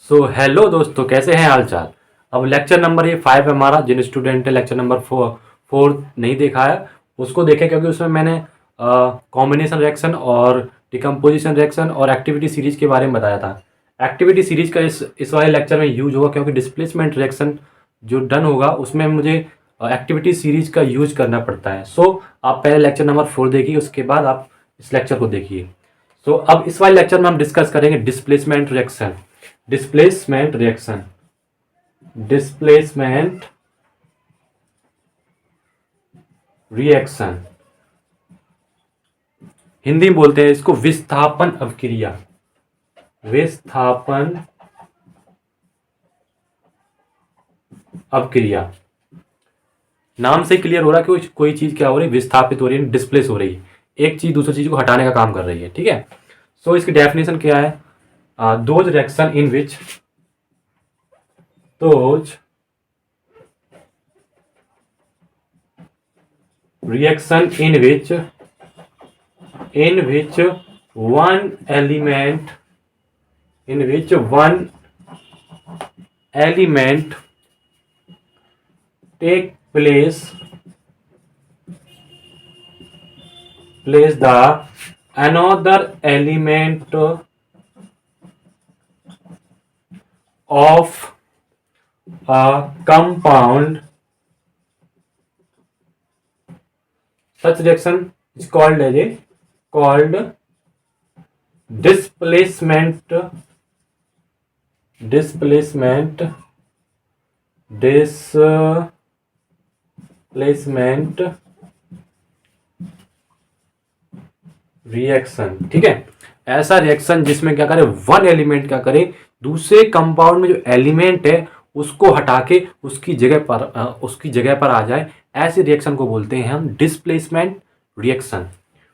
So hello दोस्तों, कैसे हैं हाल चाल। अब लेक्चर नंबर ये 5 है हमारा। जिन स्टूडेंट ने लेक्चर नंबर 4 नहीं देखा है उसको देखें, क्योंकि उसमें मैंने कॉम्बिनेशन रिएक्शन और डिकम्पोजिशन रिएक्शन और एक्टिविटी सीरीज के बारे में बताया था। एक्टिविटी सीरीज का इस वाले लेक्चर में यूज होगा, क्योंकि डिस्प्लेसमेंट रिएक्शन जो डन होगा उसमें मुझे एक्टिविटी सीरीज का यूज करना पड़ता है। सो आप पहले लेक्चर नंबर 4 देखिए, उसके बाद आप इस लेक्चर को देखिए। सो अब इस वाले लेक्चर में हम डिस्कस करेंगे displacement reaction. Displacement reaction, displacement reaction, Hindi में बोलते हैं इसको विस्थापन अवक्रिया। विस्थापन अवक्रिया नाम से क्लियर हो रहा है कि कोई चीज क्या हो रही है, विस्थापित हो रही है, डिस्प्लेस हो रही है। एक चीज दूसरी चीज को हटाने का काम कर रही है। ठीक है। सो इसकी डेफिनेशन क्या है? Those reaction in which those reaction in which one element take place the another element of a compound. Such reaction is called displacement reaction. ठीक है। ऐसा रिएक्शन जिसमें क्या करे, वन एलिमेंट क्या करे, दूसरे कंपाउंड में जो एलिमेंट है उसको हटा के उसकी जगह पर आ जाए। ऐसे रिएक्शन को बोलते हैं हम डिस्प्लेसमेंट रिएक्शन,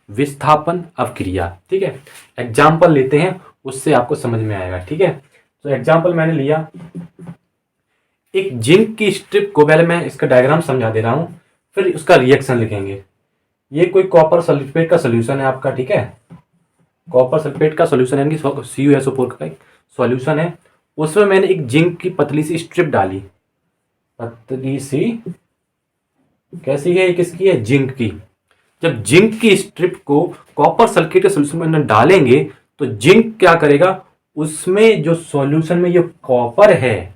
विस्थापन अवक्रिया। ठीक है। एग्जाम्पल लेते हैं, उससे आपको समझ में आएगा। ठीक है। तो एग्जाम्पल मैंने लिया एक जिंक की स्ट्रिप को। पहले मैं इसका डायग्राम समझा दे रहा हूं, फिर उसका रिएक्शन लिखेंगे। ये कोई कॉपर सल्फेट का सोल्यूशन है आपका। ठीक है। कॉपर सल्फेट का सोल्यूशन है, CuSO4 का एक सॉल्यूशन है। उसमें मैंने एक जिंक की पतली सी स्ट्रिप डाली। पतली सी कैसी है? किसकी है? जिंक की। जब जिंक की स्ट्रिप को कॉपर सल्फेट के सोल्यूशन में डालेंगे तो जिंक क्या करेगा, उसमें जो सॉल्यूशन में जो कॉपर है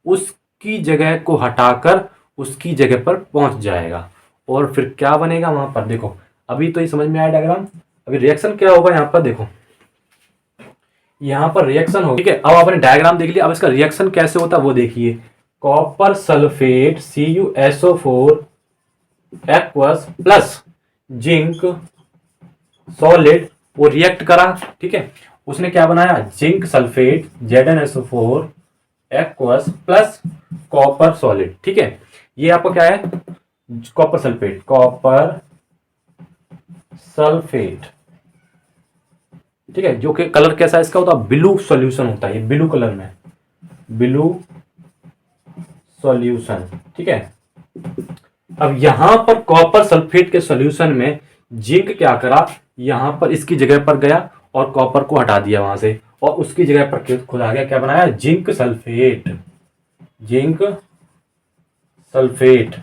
उसकी जगह को हटाकर उसकी जगह पर पहुंच जाएगा। और फिर क्या बनेगा वहां पर? देखो, अभी तो ये समझ में आया डायग्राम। अभी रिएक्शन क्या होगा यहां पर? देखो, यहां पर रिएक्शन होगा। ठीक है। अब आपने डायग्राम देख लिया, अब इसका रिएक्शन कैसे होता है वो देखिए। Copper sulphate CuSO4 aqueous plus zinc solid, वो रिएक्ट करा। ठीक है। उसने क्या बनाया? Zinc sulphate ZnSO4 aqueous plus copper solid. ठीक है। ये आपका क्या है? Copper sulphate. ठीक है। जो कि कलर कैसा इसका होता है? ब्लू सॉल्यूशन होता है। ये ब्लू कलर में, ब्लू सॉल्यूशन। ठीक है। अब यहां पर कॉपर सल्फेट के सॉल्यूशन में जिंक क्या करा, यहां पर इसकी जगह पर गया और कॉपर को हटा दिया वहां से, और उसकी जगह पर खुद आ गया। क्या बनाया? Zinc sulphate.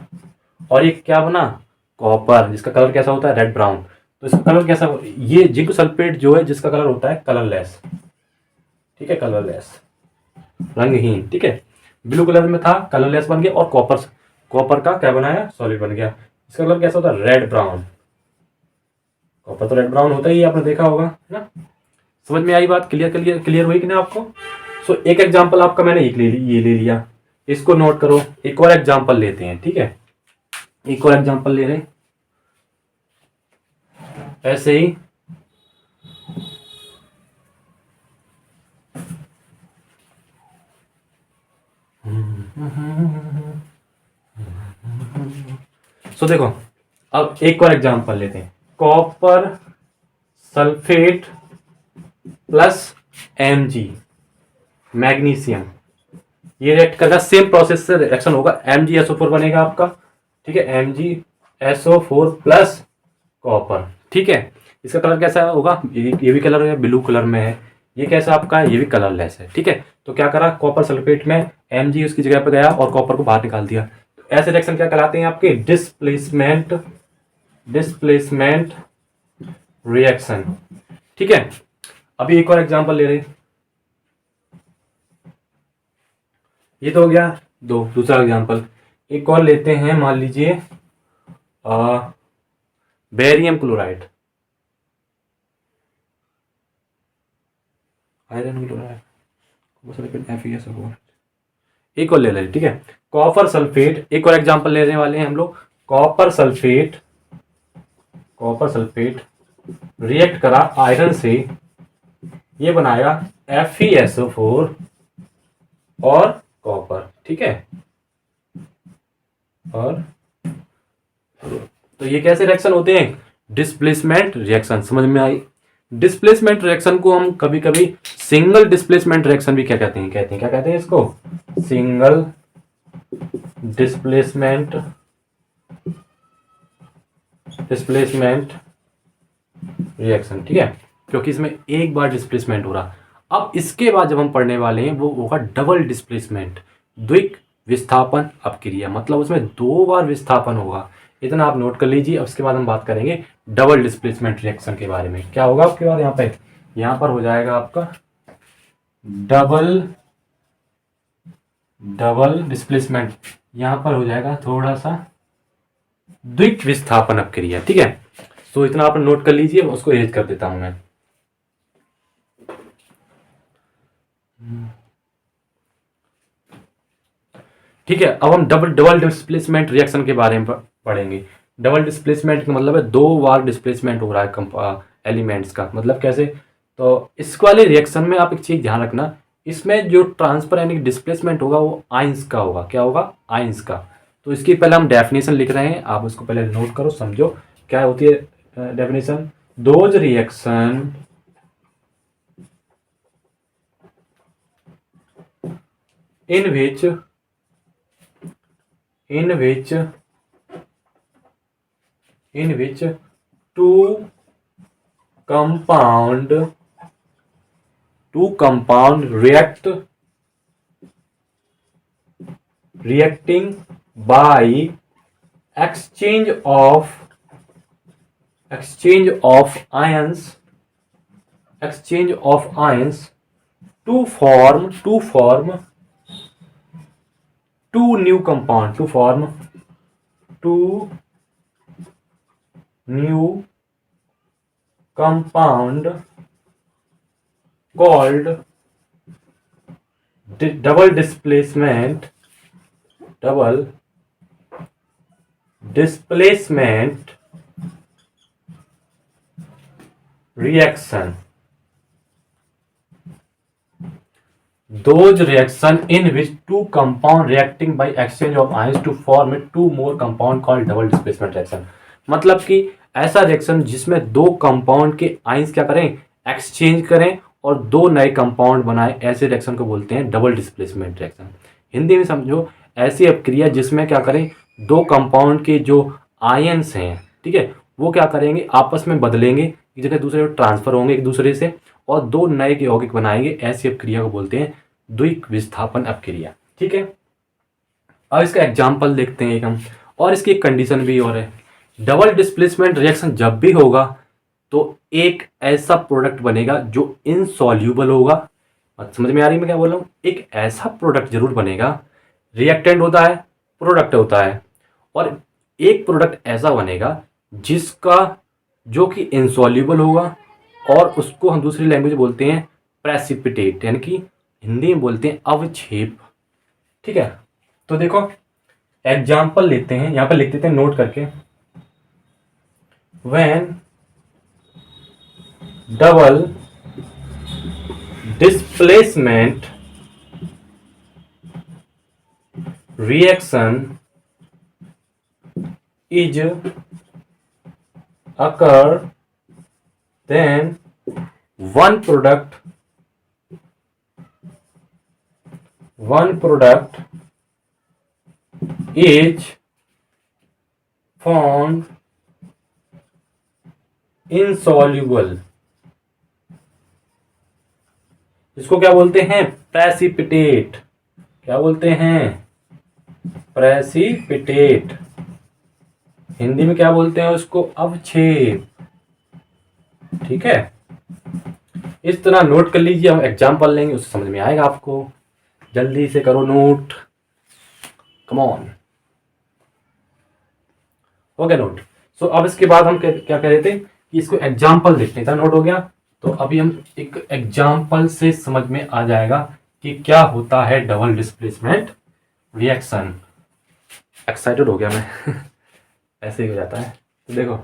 और ये क्या बना? कॉपर, जिसका कलर कैसा होता है? Red brown. तो इसका कलर कैसा? ये जिंक सल्फेट जो है, जिसका कलर होता है कलरलेस। ठीक है। कलरलेस, रंगहीन। ठीक है। ब्लू कलर में था, कलरलेस बन गया, और कॉपर का क्या बनाया? सॉलिड बन गया। इसका कलर कैसा होता है? Red brown. कॉपर तो रेड ब्राउन होता ही, आपने देखा होगा, है ना। समझ में आई बात? क्लियर हुई कि ना आपको? सो एक एग्जांपल आपका मैंने ये ले लिया, इसको नोट करो। एक और एग्जांपल लेते हैं। ठीक है। एक और एग्जांपल ले रहे ऐसे ही। सो देखो, अब एक और एग्जांपल लेते हैं। Copper sulphate plus Mg magnesium, ये रिएक्ट करेगा। सेम प्रोसेस से रिएक्शन होगा। MgSO4 बनेगा आपका। ठीक है। MgSO4 plus copper. ठीक है। इसका कलर कैसा होगा? ये भी कलर है, ब्लू कलर में है। ये कैसा आपका है? ये भी कलरलेस है। ठीक है। तो तो क्या करा, कॉपर सल्फेट में Mg उसकी जगह पे गया और कॉपर को बाहर निकाल दिया। तो ऐसे रिएक्शन क्या कहलाते हैं आपके, डिस्प्लेसमेंट रिएक्शन। ठीक है, अभी एक और एग्जांपल ले रहे हैं, ये तो हो गया दूसरा एग्जांपल। एक और लेते हैं, मान लीजिए बेरियम क्लोराइड, आयरन क्लोराइड, एक और ले लें। ठीक है, कॉपर सल्फेट, एक और एग्जांपल लेने वाले हैं हम लोग। कॉपर सल्फेट रिएक्ट करा आयरन से, ये बनाया FeSO4 और कॉपर। ठीक है, और तो ये कैसे रिएक्शन होते हैं, डिस्प्लेसमेंट रिएक्शन। समझ में आई। डिस्प्लेसमेंट रिएक्शन को हम कभी कभी सिंगल डिस्प्लेसमेंट रिएक्शन भी क्या कहते हैं, क्या कहते हैं इसको, सिंगल डिस्प्लेसमेंट रिएक्शन। ठीक है, क्योंकि इसमें एक बार डिस्प्लेसमेंट हो रहा। अब इसके बाद जब हम पढ़ने वाले हैं वो होगा डबल डिस्प्लेसमेंट, द्विक विस्थापन अपक्रिया, मतलब उसमें 2 बार विस्थापन होगा। इतना आप नोट कर लीजिए। अब उसके बाद हम बात करेंगे डबल डिस्प्लेसमेंट रिएक्शन के बारे में। क्या होगा आपके बाद यहाँ पर हो जाएगा आपका डबल डिस्प्लेसमेंट, यहाँ पर हो जाएगा थोड़ा सा द्विक विस्थापन अपक्रिया। ठीक है, तो इतना आप नोट कर लीजिए, उसको एज कर देता हूं मैं। ठीक है, अब हम डबल डिस्प्लेसमेंट रिएक्शन के बारे में पढ़ेंगे। डबल डिस्प्लेसमेंट का मतलब है 2 बार डिस्प्लेसमेंट हो रहा है एलिमेंट्स का। मतलब कैसे, तो इस वाले रिएक्शन में आप एक चीज ध्यान रखना, इसमें जो ट्रांसफर यानी डिस्प्लेसमेंट होगा वो आइंस का होगा। क्या होगा, आइंस का। तो इसकी पहले हम डेफिनेशन लिख रहे हैं, आप उसको पहले नोट करो, समझो क्या होती है definition. Those reaction in which two compound reacting by exchange of ions to form two new compound called double displacement reaction. Those reaction in which two compound reacting by exchange of ions to form two more compound called double displacement reaction. मतलब कि ऐसा reaction जिसमें 2 compound के ions क्या करें, exchange करें और 2 नए कंपाउंड बनाए, ऐसे रिएक्शन को बोलते हैं डबल डिस्प्लेसमेंट रिएक्शन। हिंदी में समझो, ऐसी अपक्रिया जिसमें क्या करें, 2 कंपाउंड के जो आयंस हैं, ठीक है, वो क्या करेंगे, आपस में बदलेंगे, एक जगह दूसरे को ट्रांसफर होंगे एक दूसरे से और 2 नए यौगिक बनाएंगे। ऐसी अपक्रिया को बोलते हैं द्विक विस्थापन अपक्रिया। ठीक है, अब इसका एग्जाम्पल देखते हैं एक हम, और इसकी एक कंडीशन भी और है। डबल डिस्प्लेसमेंट रिएक्शन जब भी होगा तो एक ऐसा प्रोडक्ट बनेगा जो इनसॉल्यूबल होगा। समझ में आ रही है मैं क्या बोल रहा हूँ, एक ऐसा प्रोडक्ट जरूर बनेगा। रिएक्टेंट होता है, प्रोडक्ट होता है, और एक प्रोडक्ट ऐसा बनेगा जिसका जो कि इनसॉल्यूबल होगा और उसको हम दूसरी लैंग्वेज बोलते हैं प्रेसिपिटेट, यानी कि हिंदी में बोलते हैं अवक्षेप। ठीक है, तो देखो एग्जाम्पल लेते हैं, यहां पर लिख देते हैं नोट करके। When double displacement reaction is occur, then one product is found insoluble इसको क्या बोलते हैं? प्रेसिपिटेट। क्या बोलते हैं? प्रेसिपिटेट। हिंदी में क्या बोलते हैं उसको? अवक्षेप। ठीक है, इस तरह नोट कर लीजिए, हम एग्जाम्पल लेंगे उससे समझ में आएगा आपको। जल्दी से करो नोट, कम ऑन। हो गया नोट? सो अब इसके बाद हम क्या कह रहे थे कि इसको एग्जाम्पल देखते हैं। नोट हो गया? तो अभी हम एक एग्जाम्पल से समझ में आ जाएगा कि क्या होता है डबल डिस्प्लेसमेंट रिएक्शन। एक्साइटेड हो गया मैं ऐसे ही हो जाता है। तो देखो,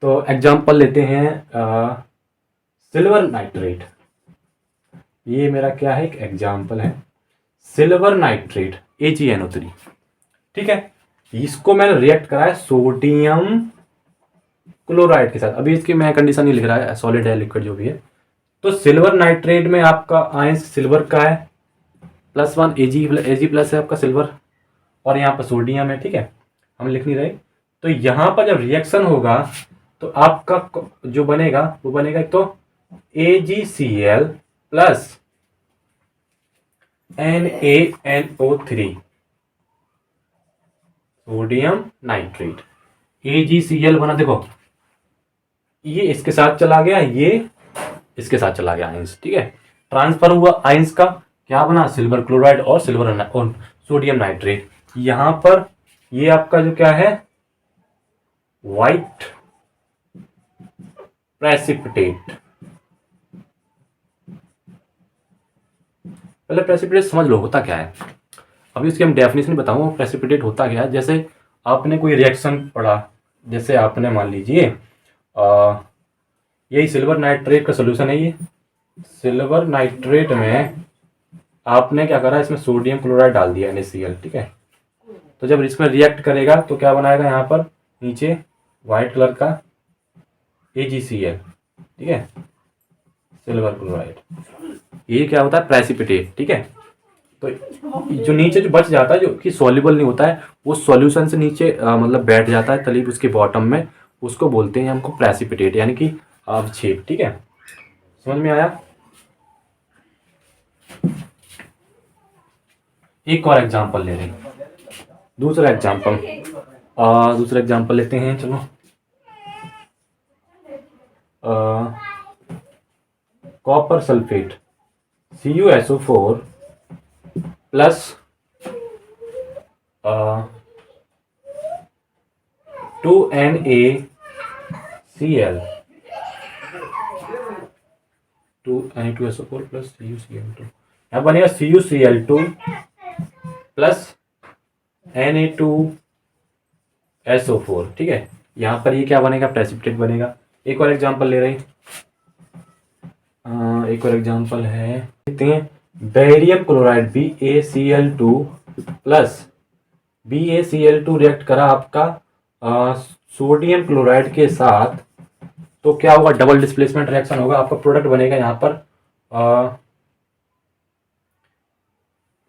तो एग्जाम्पल लेते हैं सिल्वर नाइट्रेट। ये मेरा क्या है? एक एग्जाम्पल है, सिल्वर नाइट्रेट AgNO3। ठीक है, इसको मैंने रिएक्ट करा है सोडियम क्लोराइड के साथ। अभी इसकी मैं कंडीशन नहीं लिख रहा है, सॉलिड है लिक्विड जो भी है। तो सिल्वर नाइट्रेट में आपका आयंस सिल्वर का है +1, Ag प्लस है आपका सिल्वर, और यहाँ पर सोडियम है। ठीक है, हम लिख नहीं रहे। तो यहाँ पर जब रिएक्शन होगा तो आपका जो बनेगा वो बनेगा एक तो AgCl plus NaNO3, sodium nitrate. AgCl बना, देखो ये इसके साथ चला गया, ये इसके साथ चला गया आयंस। ठीक है, ट्रांसफर हुआ आयंस का, क्या बना? सिल्वर क्लोराइड और सोडियम नाइट्रेट। यहां पर ये आपका जो क्या है? White precipitate. पहले प्रेसिपिटेट समझ लो होता क्या है। अभी उसकी हम डेफिनेशन बताऊंगा प्रेसिपिटेट होता क्या है। जैसे आपने कोई रिएक्शन पढ़ा, जैसे आपने मान लीजिए यही सिल्वर नाइट्रेट का सोल्यूशन है। ये सिल्वर नाइट्रेट में आपने क्या करा? इसमें सोडियम क्लोराइड डाल दिया NaCl। ठीक है, तो जब इसमें रिएक्ट करेगा तो क्या बनाएगा? यहाँ पर नीचे व्हाइट कलर का AgCl। ठीक है, सिल्वर क्लोराइड, ये क्या होता है? प्रेसिपिटेट। ठीक है, तो जो नीचे जो बच जाता है, जो कि सॉल्युबल नहीं होता है, वो सॉल्यूशन से नीचे मतलब बैठ जाता है तलीब उसके बॉटम में, उसको बोलते हैं हमको प्रेसिपिटेट, यानी कि अवक्षेप। ठीक है, समझ में आया? एक और एग्जांपल ले रहे हैं, दूसरा एग्जांपल लेते हैं। चलो, copper sulphate CuSO4 plus 2NaCl, 2Na2SO4 plus CuCl2, यहाँ बनेगा CuCl2 प्लस Na2SO4। ठीक है, यहाँ पर ये क्या बनेगा? प्रेसिपिटेट बनेगा। एक और एग्जांपल ले रहे हैं, एक और एग्जांपल है, देखते हैं। Barium chloride BaCl2 plus BaCl2 react करा आपका सोडियम क्लोराइड के साथ, तो क्या होगा? डबल डिस्प्लेसमेंट रिएक्शन होगा। आपका प्रोडक्ट बनेगा यहाँ पर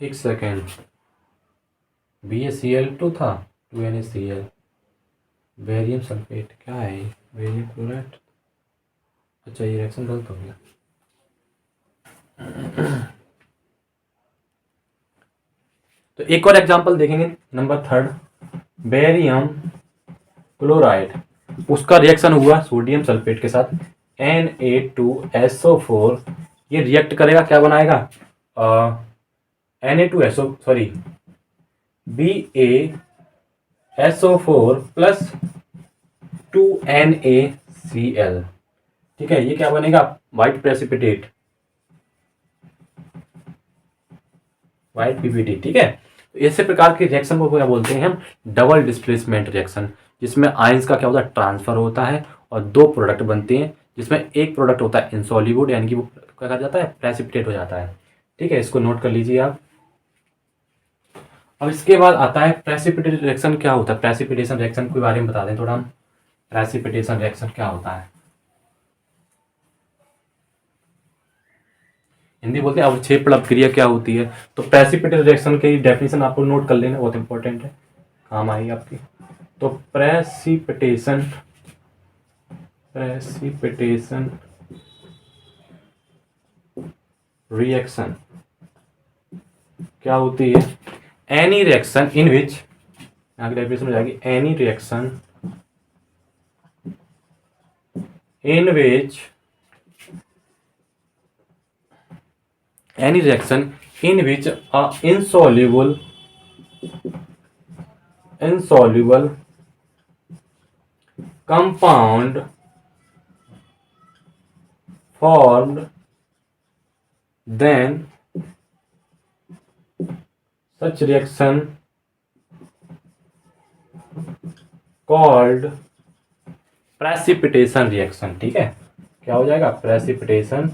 एक सेकेंड, BaCl2 था, 2NaCl, बेरियम सल्फेट, क्या है? Barium chloride. अच्छा, ये रिएक्शन गलत हो गया। तो एक और एग्जांपल देखेंगे, नंबर 3, बेरियम क्लोराइड, उसका रिएक्शन हुआ सोडियम सल्फेट के साथ Na2SO4। ये रिएक्ट करेगा, क्या बनाएगा? Na2SO sorry BaSO4 plus 2NaCl। ठीक है, ये क्या बनेगा? White precipitate, white PPT। ठीक है, तो ऐसे प्रकार के रिएक्शन को क्या बोलते हैं हम? डबल डिस्प्लेसमेंट रिएक्शन, जिसमें आयंस का क्या होता है? ट्रांसफर होता है और दो प्रोडक्ट बनते हैं, जिसमें एक प्रोडक्ट होता है इनसॉल्युबल, यानी कि वो क्या कर जाता है? प्रेसिपिटेट हो जाता है। ठीक है, इसको नोट कर लीजिए आप। अब इसके बाद आता है प्रेसिपिटेट रिएक्शन। क्या होता है? प्रेसिपिटेशन रिएक्शन के बारे में बता दें थोड़ा हम। प्रेसिपिटेशन रिएक्शन क्या होता है? हिंदी बोलते हैं अवक्षेप क्रिया क्या होती है। तो प्रेसिपिटेट रिएक्शन की डेफिनेशन आपको नोट कर लेना, बहुत इंपॉर्टेंट है, काम आएगी आपकी। तो प्रेसिपिटेशन रिएक्शन क्या होती है? एनी रिएक्शन इन विच, यहाँ की डेफिनेशन हो जाएगी any reaction in which any reaction in which a insoluble compound formed, then such reaction called precipitation reaction। ठीक है, क्या हो जाएगा? प्रेसिपिटेशन।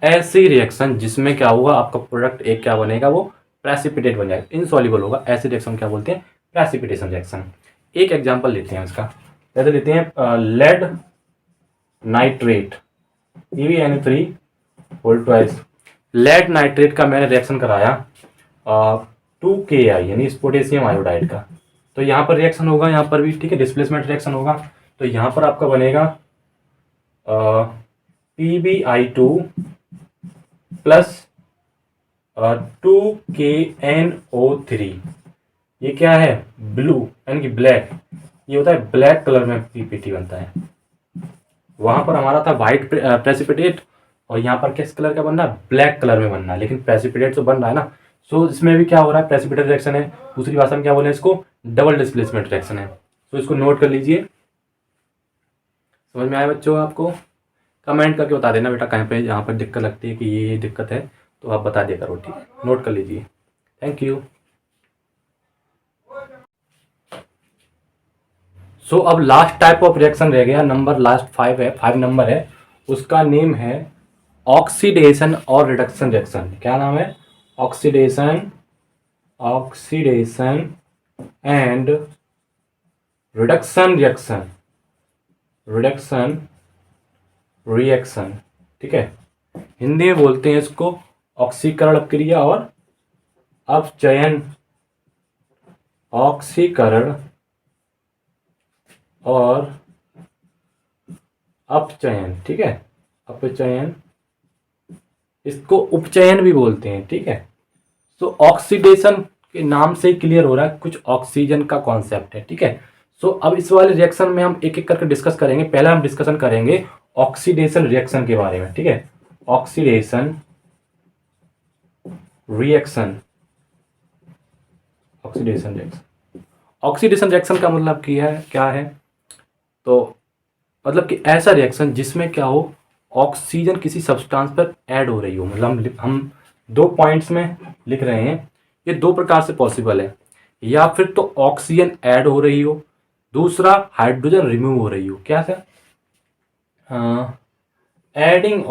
ऐसी रिएक्शन जिसमें क्या होगा, आपका प्रोडक्ट एक क्या बनेगा, वो प्रेसिपिटेट बन जाएगा, इनसॉल्युबल होगा, ऐसी रिएक्शन क्या बोलते हैं? Precipitation reaction. एक एग्जांपल लेते हैं इसका, जैसे लेते हैं lead nitrate EbNa3 lead nitrate का मैंने रिएक्शन कराया 2Ki यानी इस पोटेशियम आयोडाइड का, तो यहाँ पर रिएक्शन होगा, यहाँ पर भी ठीक है, डिस्प्लेसमेंट रिएक्शन होगा, तो यहाँ पर आपका बनेगा PbI2 प्लस 2KNO3। ये क्या है? ब्लू यानी कि ब्लैक, ये होता है ब्लैक कलर में पीपीटी बनता है। वहां पर हमारा था वाइट प्रेसिपिटेट, और यहाँ पर किस कलर का बन रहा है? ब्लैक कलर में बनना है, लेकिन प्रेसिपिटेट तो बन रहा है ना। सो इसमें भी क्या हो रहा है? प्रेसिपिटेट रिएक्शन है, दूसरी भाषा में क्या बोले इसको? डबल डिस्प्लेसमेंट रिएक्शन है। तो इसको नोट कर लीजिए। समझ में आया बच्चों? आपको कमेंट करके बता देना बेटा कहीं पे यहाँ पर दिक्कत लगती है कि ये दिक्कत है, तो आप बता दिया करो, ठीक है? नोट कर लीजिए। Thank you. सो अब लास्ट टाइप ऑफ रिएक्शन रह गया, नंबर लास्ट 5 है, 5 नंबर है, उसका नेम है ऑक्सीडेशन और रिडक्शन रिएक्शन। क्या नाम है? Oxidation and reduction reaction. ठीक है, हिंदी में बोलते हैं इसको ऑक्सीकरण क्रिया और अपचयन। ऑक्सीकरण और अपचयन, ठीक है, अपचयन, इसको उपचयन भी बोलते हैं। ठीक है, तो ऑक्सीडेशन के नाम से ही क्लियर हो रहा है कुछ ऑक्सीजन का कॉन्सेप्ट है। ठीक है, सो अब इस वाले रिएक्शन में हम एक एक करके डिस्कस करेंगे। पहला हम डिस्कशन करेंगे ऑक्सीडेशन रिएक्शन के बारे में। ठीक है, ऑक्सीडेशन रिएक्शन, ऑक्सीडेशन रिएक्शन का मतलब क्या है? तो मतलब कि ऐसा रिएक्शन जिसमें क्या हो, ऑक्सीजन किसी सब्सटेंस पर ऐड हो रही हो। मतलब हम 2 पॉइंट्स में लिख रहे हैं, ये 2 प्रकार से पॉसिबल है। या फिर तो ऑक्सीजन ऐड हो रही हो, दूसरा हाइड्रोजन रिमूव हो रही हो। क्या sir? Adding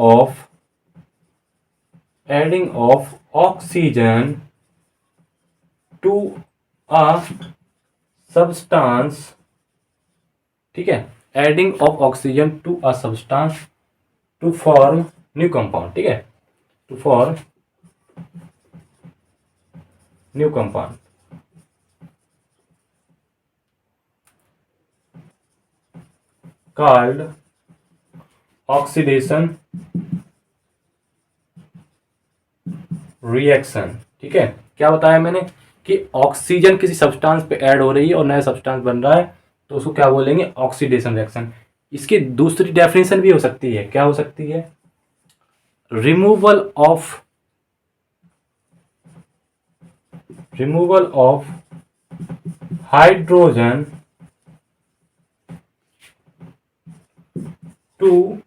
of oxygen to a substance. ठीक है, adding of oxygen to a substance to form new compound. ठीक है, to form new compound. Called oxidation reaction. ठीक है, क्या बताया मैंने कि ऑक्सीजन किसी सब्सटेंस पे ऐड हो रही है और नया सब्सटेंस बन रहा है, तो उसको क्या बोलेंगे? Oxidation reaction. इसकी दूसरी डेफिनेशन भी हो सकती है। क्या हो सकती है? Removal of hydrogen to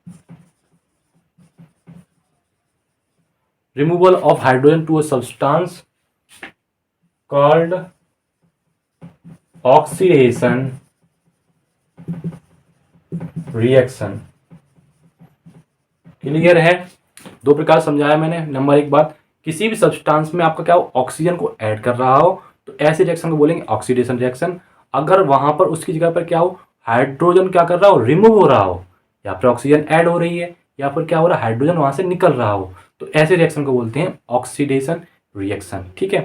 a substance called oxidation reaction। Clear है? 2 प्रकार समझाया मैंने। नंबर 1 बात, किसी भी सब्सटेंस में आपका क्या हो, ऑक्सीजन को ऐड कर रहा हो, तो ऐसे रिएक्शन को बोलेंगे ऑक्सीडेशन रिएक्शन। अगर वहां पर उसकी जगह पर क्या हो, हाइड्रोजन क्या कर रहा हो, रिमूव हो रहा हो, या फिर ऑक्सीजन ऐड हो रही है, या फिर क्या हो रहा है, हाइड्रोजन वहां से निकल रहा हो, तो ऐसे रिएक्शन को बोलते हैं ऑक्सीडेशन रिएक्शन। ठीक है,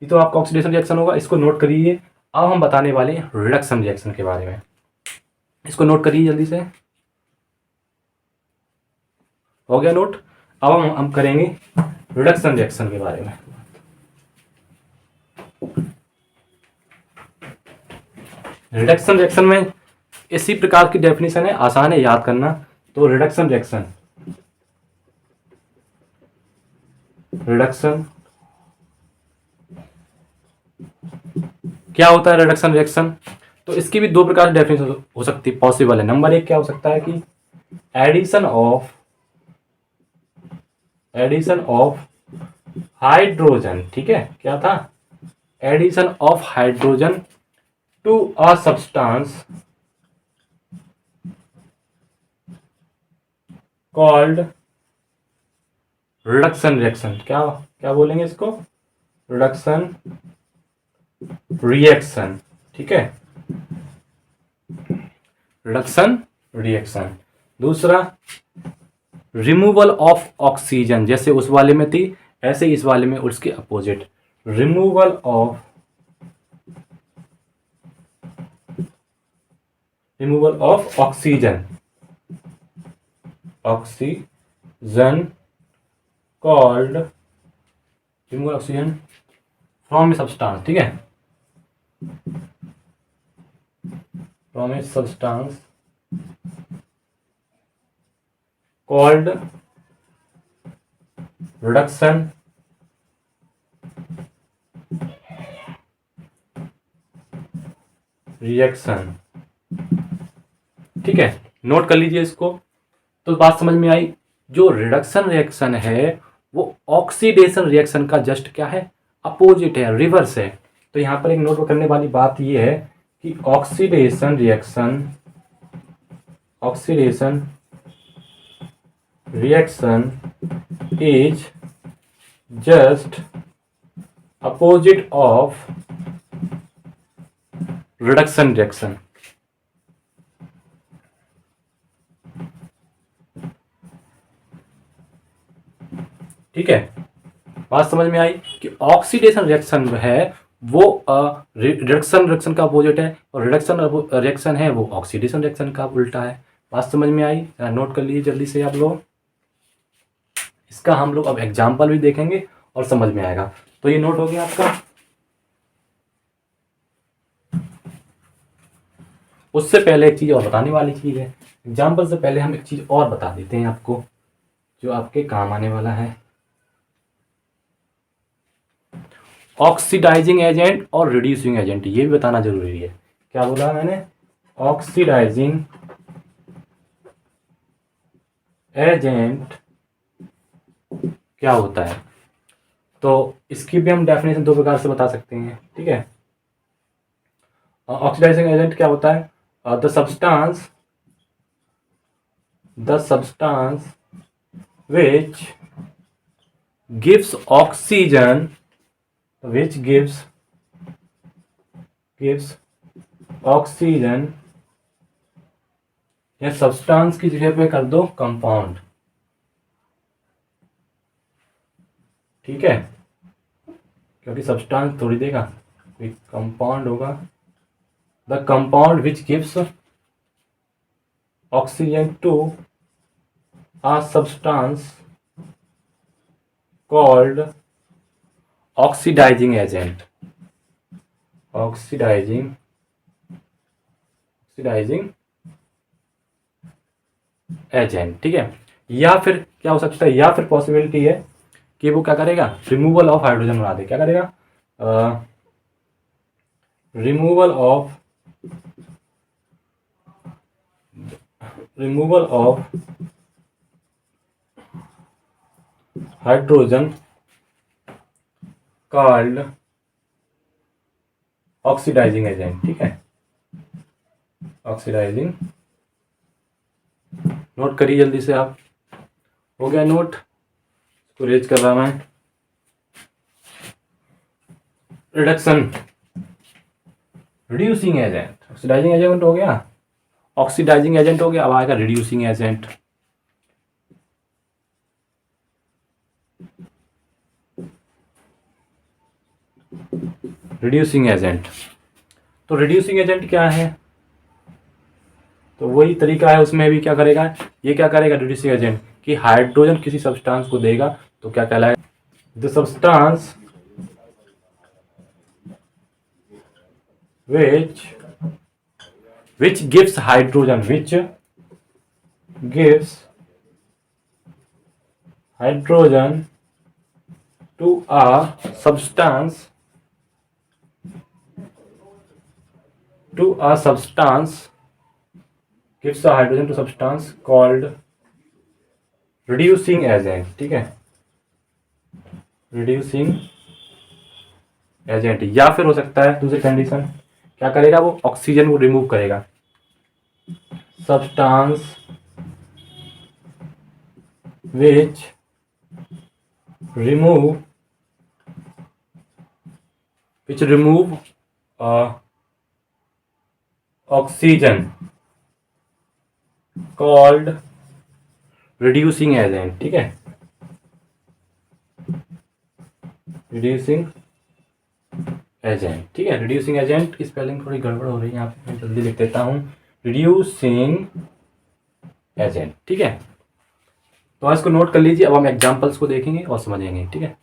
ये तो आपका ऑक्सीडेशन रिएक्शन होगा, इसको नोट करिए। अब हम बताने वाले हैं रिडक्शन रिएक्शन के बारे में, इसको नोट करिए जल्दी से। हो गया नोट। अब हम करेंगे रिडक्शन रिएक्शन के बारे में। रिडक्शन रिएक्शन में इसी प्रकार की डेफिनेशन है, आसान है याद करना। तो रिडक्शन रिएक्शन क्या होता है? रिडक्शन रिएक्शन तो इसकी भी दो प्रकार की डेफिनेशन हो सकती है, पॉसिबल है। नंबर एक क्या हो सकता है कि एडिशन ऑफ हाइड्रोजन, ठीक है, क्या था? Addition of hydrogen to a substance called reduction reaction. क्या क्या बोलेंगे इसको? रिडक्शन रिएक्शन, ठीक है, रिडक्शन रिएक्शन। दूसरा रिमूवल ऑफ ऑक्सीजन, जैसे उस वाले में थी ऐसे इस वाले में उसके opposite, removal of oxygen called removal oxygen from a substance, ठीक है, from a substance called reduction reaction, ठीक है। नोट कर लीजिए इसको। तो बात समझ में आई। जो रिडक्शन रिएक्शन है वो ऑक्सीडेशन रिएक्शन का जस्ट क्या है? अपोजिट है, रिवर्स है। तो यहां पर एक नोट करने वाली बात ये है कि oxidation reaction is just opposite of reduction reaction, ठीक है। बात समझ में आई कि ऑक्सीडेशन रिएक्शन है वो रिडक्शन रिएक्शन का अपोजिट है, और रिडक्शन रिएक्शन है वो ऑक्सीडेशन रिएक्शन का उल्टा है। बात समझ में आई? नोट कर लीजिए जल्दी से आप लोग। इसका हम लोग अब एग्जाम्पल भी देखेंगे और समझ में आएगा। तो ये नोट हो गया आपका। उससे पहले एक चीज और बताने वाली चीज है। एग्जाम्पल से पहले हम एक चीज और बता देते हैं आपको जो आपके काम आने वाला है। ऑक्सीडाइजिंग एजेंट और रिड्यूसिंग एजेंट, ये भी बताना जरूरी है। क्या बोला मैंने? ऑक्सीडाइजिंग एजेंट क्या होता है? तो इसकी भी हम डेफिनेशन दो प्रकार से बता सकते हैं, ठीक है। ऑक्सीडाइजिंग एजेंट क्या होता है? The substance which gives oxygen या सब्सटेंस की जगह पे कर दो कंपाउंड, ठीक है, क्योंकि सब्सटेंस थोड़ी देगा, कोई कंपाउंड होगा। The compound which gives oxygen to a substance called oxidizing agent, ठीक है। या फिर क्या हो सकता है, या फिर पॉसिबिलिटी है कि वो क्या करेगा? रिमूवल ऑफ हाइड्रोजन बना दे। क्या करेगा? Removal of hydrogen called oxidising agent, ठीक है, ऑक्सीडाइजिंग। नोट करिए जल्दी से आप। हो गया नोट? इसको रेज कर रहा मैं। Reduction reducing agent, oxidising agent हो गया, ऑक्सीडाइजिंग एजेंट हो गया। अब आएगा रिड्यूसिंग एजेंट। रिड्यूसिंग एजेंट, तो रिड्यूसिंग एजेंट क्या है? तो वही तरीका है, उसमें भी क्या करेगा? ये क्या करेगा? रिड्यूसिंग एजेंट कि हाइड्रोजन किसी सब्सटेंस को देगा तो क्या कहलाएगा? The substance which gives hydrogen, which gives hydrogen to a substance gives a hydrogen to substance called reducing agent, ठीक है, reducing agent। या फिर हो सकता है दूसरी कंडीशन, क्या करेगा वो? ऑक्सीजन को रिमूव करेगा। substance which remove oxygen called reducing agent, ठीक है, reducing एजेंट, ठीक है। रिड्यूसिंग एजेंट की स्पेलिंग थोड़ी गड़बड़ हो रही है यहाँ पे, मैं जल्दी लिख देता हूँ, रिड्यूसिंग एजेंट, ठीक है। तो आज इसको नोट कर लीजिए। अब हम एग्जांपल्स को देखेंगे और समझेंगे, ठीक है।